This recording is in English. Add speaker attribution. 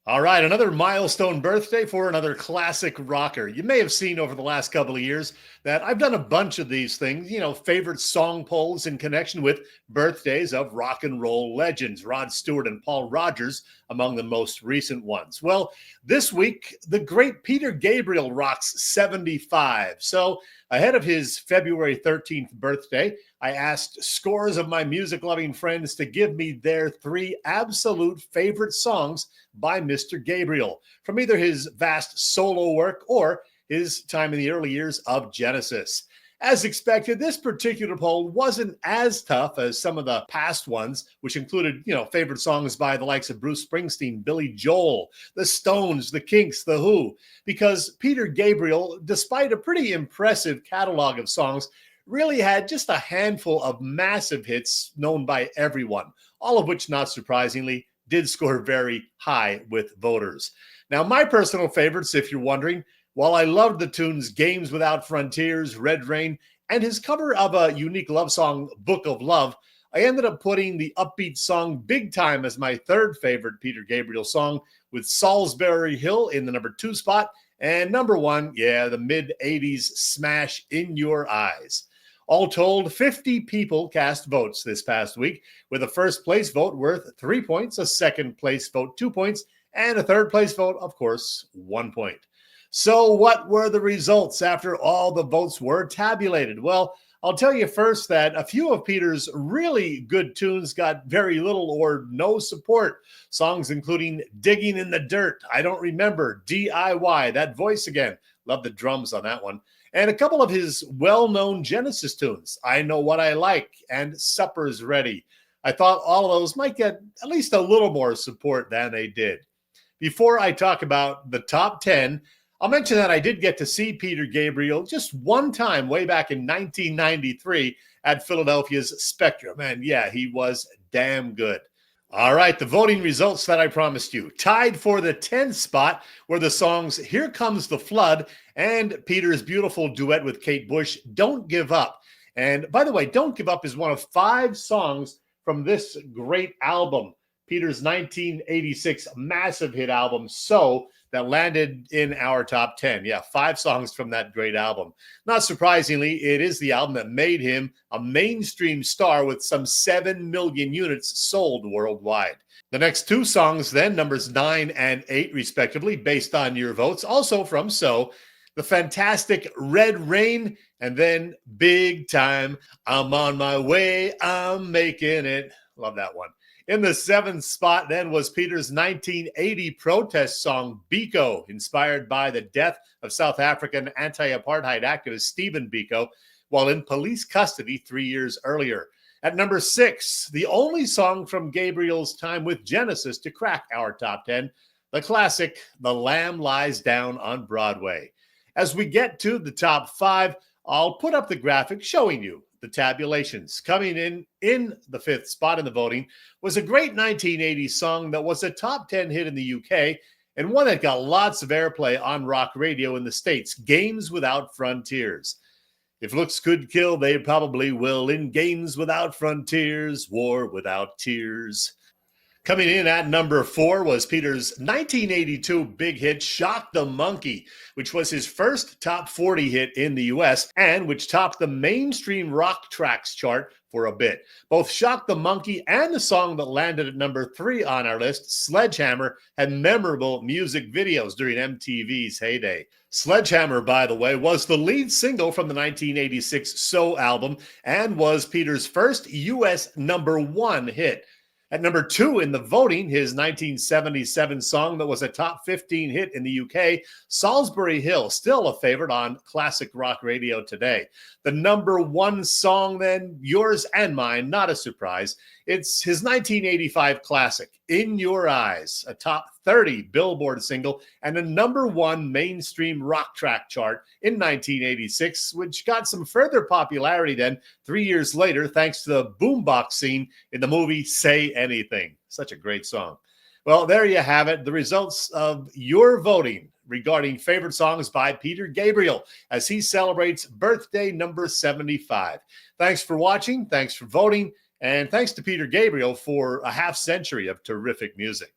Speaker 1: All right, another milestone birthday for another classic rocker. You may have seen over the last couple of years that I've done a bunch of these things, favorite song polls in connection with birthdays of rock and roll legends, Rod Stewart and Paul Rodgers among the most recent ones. Well, this week, the great Peter Gabriel rocks 75. So, ahead of his February 13th birthday, I asked scores of my music loving friends to give me their three absolute favorite songs by Mr. Gabriel from either his vast solo work or his time in the early years of Genesis. As expected, this particular poll wasn't as tough as some of the past ones, which included, favorite songs by the likes of Bruce Springsteen, Billy Joel, the Stones, the Kinks, the Who, because Peter Gabriel, despite a pretty impressive catalog of songs, really had just a handful of massive hits known by everyone, all of which, not surprisingly, did score very high with voters. Now, my personal favorites, if you're wondering, while I loved the tunes Games Without Frontiers, Red Rain, and his cover of a unique love song, Book of Love, I ended up putting the upbeat song Big Time as my third favorite Peter Gabriel song, with Salisbury Hill in the number 2 spot, and number 1, the mid-'80s smash In Your Eyes. All told, 50 people cast votes this past week, with a first place vote worth 3 points, a second place vote 2 points, and a third place vote, of course, 1 point. So what were the results after all the votes were tabulated? Well, I'll tell you first that a few of Peter's really good tunes got very little or no support. Songs including Digging in the Dirt, I Don't Remember, DIY, That Voice Again. Love the drums on that one. And a couple of his well-known Genesis tunes, I Know What I Like and Supper's Ready. I thought all of those might get at least a little more support than they did. Before I talk about the top 10, I'll mention that I did get to see Peter Gabriel just one time way back in 1993 at Philadelphia's Spectrum. And yeah, he was damn good. All right, the voting results that I promised you. Tied for the 10th spot were the songs Here Comes the Flood and Peter's beautiful duet with Kate Bush, Don't Give Up. And by the way, Don't Give Up is one of 5 songs from this great album, Peter's 1986 massive hit album, So, that landed in our top 10. Yeah, 5 songs from that great album. Not surprisingly, it is the album that made him a mainstream star with some 7 million units sold worldwide. The next 2 songs then, numbers 9 and 8 respectively, based on your votes, also from So, the fantastic Red Rain, and then Big Time, I'm on my way, I'm making it. Love that one. In the 7th spot then was Peter's 1980 protest song, Biko, inspired by the death of South African anti-apartheid activist Stephen Biko while in police custody 3 years earlier. At number 6, the only song from Gabriel's time with Genesis to crack our top 10, the classic, The Lamb Lies Down on Broadway. As we get to the top 5, I'll put up the graphic showing you the tabulations. Coming in the 5th spot in the voting was a great 1980s song that was a top 10 hit in the UK and one that got lots of airplay on rock radio in the States, Games Without Frontiers. If looks could kill, they probably will. In Games Without Frontiers, War Without Tears. Coming in at number 4 was Peter's 1982 big hit, Shock the Monkey, which was his first top 40 hit in the US and which topped the mainstream rock tracks chart for a bit. Both Shock the Monkey and the song that landed at number 3 on our list, Sledgehammer, had memorable music videos during MTV's heyday. Sledgehammer, by the way, was the lead single from the 1986 So album and was Peter's first US number 1 hit. At number 2 in the voting, his 1977 song that was a top 15 hit in the UK, Salisbury Hill, still a favorite on classic rock radio today. The number 1 song then, yours and mine, not a surprise. It's his 1985 classic, In Your Eyes, a top 30 Billboard single and a number 1 mainstream rock track chart in 1986, which got some further popularity then 3 years later thanks to the boombox scene in the movie Say Anything. Such a great song. Well, there you have it, the results of your voting regarding favorite songs by Peter Gabriel as he celebrates birthday number 75. Thanks for watching, thanks for voting, and thanks to Peter Gabriel for a half century of terrific music.